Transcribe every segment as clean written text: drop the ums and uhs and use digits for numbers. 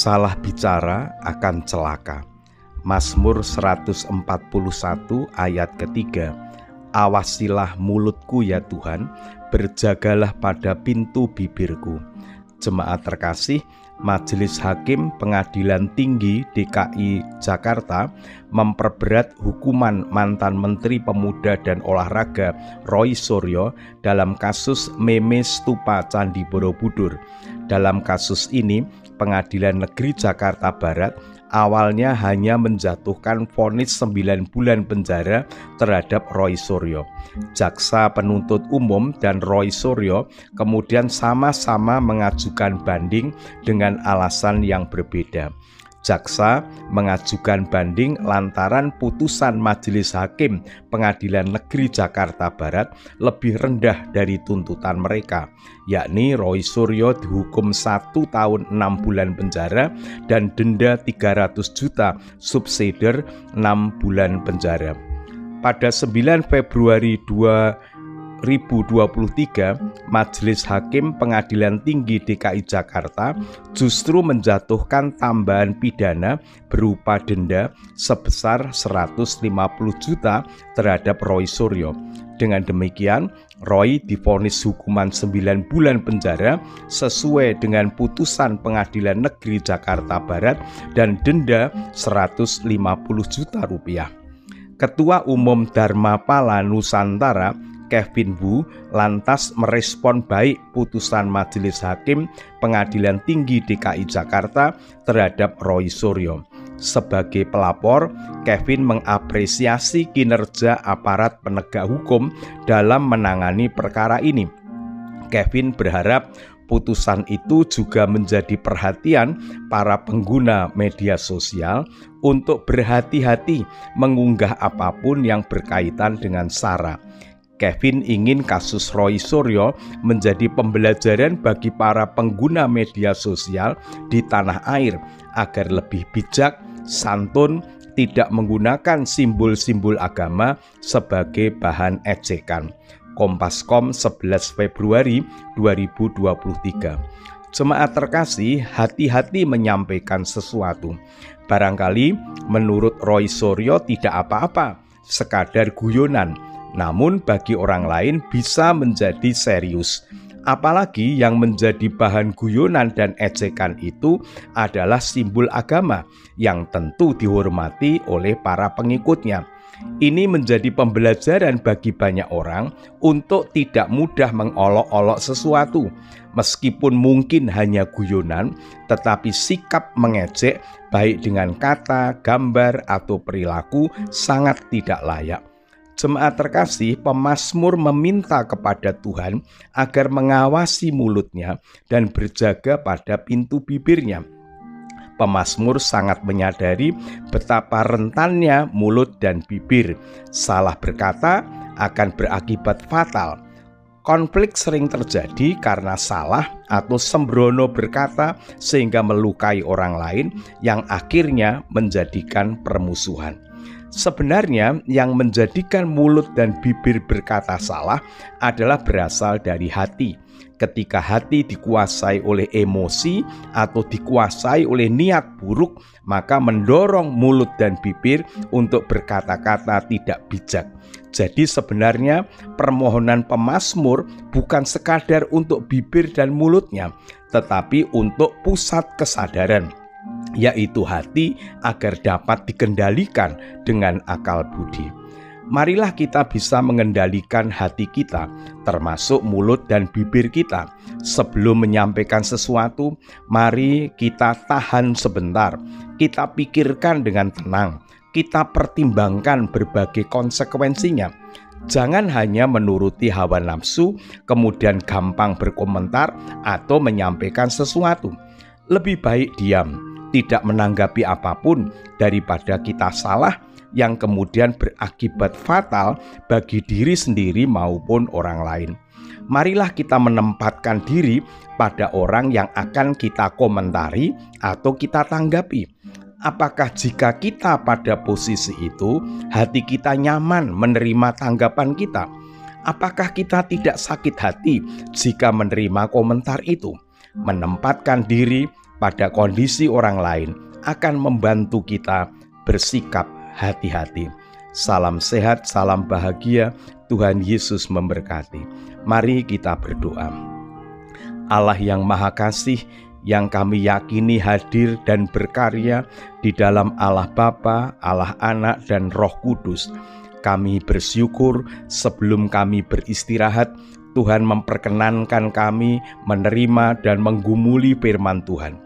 Salah bicara akan celaka. Mazmur 141 ayat ketiga. Awasilah mulutku ya Tuhan, berjagalah pada pintu bibirku. Jemaat terkasih, Majelis Hakim Pengadilan Tinggi DKI Jakarta memperberat hukuman mantan Menteri Pemuda dan Olahraga Roy Suryo dalam kasus meme stupa Candi Borobudur. Dalam kasus ini, Pengadilan Negeri Jakarta Barat awalnya hanya menjatuhkan vonis 9 bulan penjara terhadap Roy Suryo. Jaksa penuntut umum dan Roy Suryo kemudian sama-sama mengajukan banding dengan alasan yang berbeda. Jaksa mengajukan banding lantaran putusan Majelis Hakim Pengadilan Negeri Jakarta Barat lebih rendah dari tuntutan mereka, yakni Roy Suryo dihukum 1 tahun 6 bulan penjara dan denda 300 juta subsidiar 6 bulan penjara. Pada 9 Februari 2023, Majelis Hakim Pengadilan Tinggi DKI Jakarta justru menjatuhkan tambahan pidana berupa denda sebesar 150 juta terhadap Roy Suryo. Dengan demikian, Roy divonis hukuman 9 bulan penjara sesuai dengan putusan Pengadilan Negeri Jakarta Barat dan denda 150 juta rupiah. Ketua Umum Dharmapala Nusantara Kevin Wu lantas merespon baik putusan Majelis Hakim Pengadilan Tinggi DKI Jakarta terhadap Roy Suryo. Sebagai pelapor, Kevin mengapresiasi kinerja aparat penegak hukum dalam menangani perkara ini. Kevin berharap putusan itu juga menjadi perhatian para pengguna media sosial untuk berhati-hati mengunggah apapun yang berkaitan dengan SARA. Kevin ingin kasus Roy Suryo menjadi pembelajaran bagi para pengguna media sosial di tanah air agar lebih bijak, santun, tidak menggunakan simbol-simbol agama sebagai bahan ejekan. Kompas.com 11 Februari 2023. Jemaat terkasih, hati-hati menyampaikan sesuatu. Barangkali menurut Roy Suryo tidak apa-apa, sekadar guyonan. Namun bagi orang lain bisa menjadi serius. Apalagi yang menjadi bahan guyonan dan ejekan itu adalah simbol agama yang tentu dihormati oleh para pengikutnya. Ini menjadi pembelajaran bagi banyak orang untuk tidak mudah mengolok-olok sesuatu. Meskipun mungkin hanya guyonan, tetapi sikap mengejek baik dengan kata, gambar, atau perilaku sangat tidak layak. Jemaat terkasih, pemazmur meminta kepada Tuhan agar mengawasi mulutnya dan berjaga pada pintu bibirnya. Pemazmur sangat menyadari betapa rentannya mulut dan bibir. Salah berkata akan berakibat fatal. Konflik sering terjadi karena salah atau sembrono berkata sehingga melukai orang lain yang akhirnya menjadikan permusuhan. Sebenarnya yang menjadikan mulut dan bibir berkata salah adalah berasal dari hati. Ketika hati dikuasai oleh emosi atau dikuasai oleh niat buruk, maka mendorong mulut dan bibir untuk berkata-kata tidak bijak. Jadi sebenarnya permohonan pemazmur bukan sekadar untuk bibir dan mulutnya, tetapi untuk pusat kesadaran, yaitu hati, agar dapat dikendalikan dengan akal budi. Marilah kita bisa mengendalikan hati kita, termasuk mulut dan bibir kita. Sebelum menyampaikan sesuatu, mari kita tahan sebentar. Kita pikirkan dengan tenang. Kita pertimbangkan berbagai konsekuensinya. Jangan hanya menuruti hawa nafsu, kemudian gampang berkomentar atau menyampaikan sesuatu. Lebih baik diam, tidak menanggapi apapun daripada kita salah yang kemudian berakibat fatal bagi diri sendiri maupun orang lain. Marilah kita menempatkan diri pada orang yang akan kita komentari atau kita tanggapi. Apakah jika kita pada posisi itu, hati kita nyaman menerima tanggapan kita? Apakah kita tidak sakit hati jika menerima komentar itu? Menempatkan diri pada kondisi orang lain akan membantu kita bersikap hati-hati. Salam sehat, salam bahagia, Tuhan Yesus memberkati. Mari kita berdoa. Allah yang Maha Kasih, yang kami yakini hadir dan berkarya di dalam Allah Bapa, Allah Anak, dan Roh Kudus, kami bersyukur sebelum kami beristirahat, Tuhan memperkenankan kami menerima dan menggumuli firman Tuhan.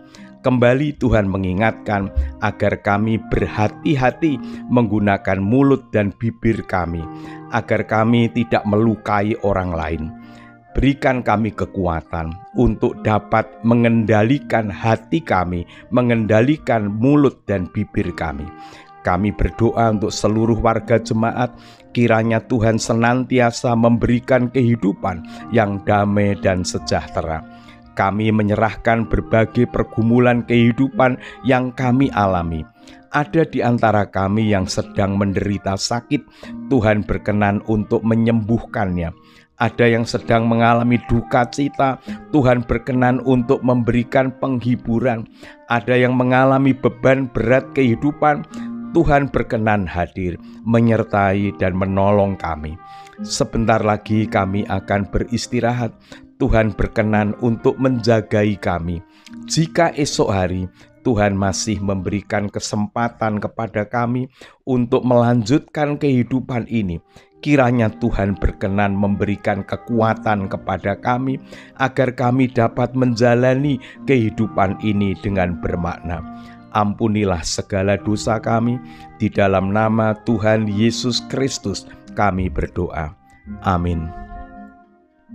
Kembali Tuhan mengingatkan agar kami berhati-hati menggunakan mulut dan bibir kami, agar kami tidak melukai orang lain. Berikan kami kekuatan untuk dapat mengendalikan hati kami, mengendalikan mulut dan bibir kami. Kami berdoa untuk seluruh warga jemaat, kiranya Tuhan senantiasa memberikan kehidupan yang damai dan sejahtera. Kami menyerahkan berbagai pergumulan kehidupan yang kami alami. Ada di antara kami yang sedang menderita sakit, Tuhan berkenan untuk menyembuhkannya. Ada yang sedang mengalami duka cita, Tuhan berkenan untuk memberikan penghiburan. Ada yang mengalami beban berat kehidupan, Tuhan berkenan hadir, menyertai dan menolong kami. Sebentar lagi kami akan beristirahat. Tuhan berkenan untuk menjagai kami. Jika esok hari Tuhan masih memberikan kesempatan kepada kami untuk melanjutkan kehidupan ini, kiranya Tuhan berkenan memberikan kekuatan kepada kami agar kami dapat menjalani kehidupan ini dengan bermakna. Ampunilah segala dosa kami, di dalam nama Tuhan Yesus Kristus kami berdoa. Amin.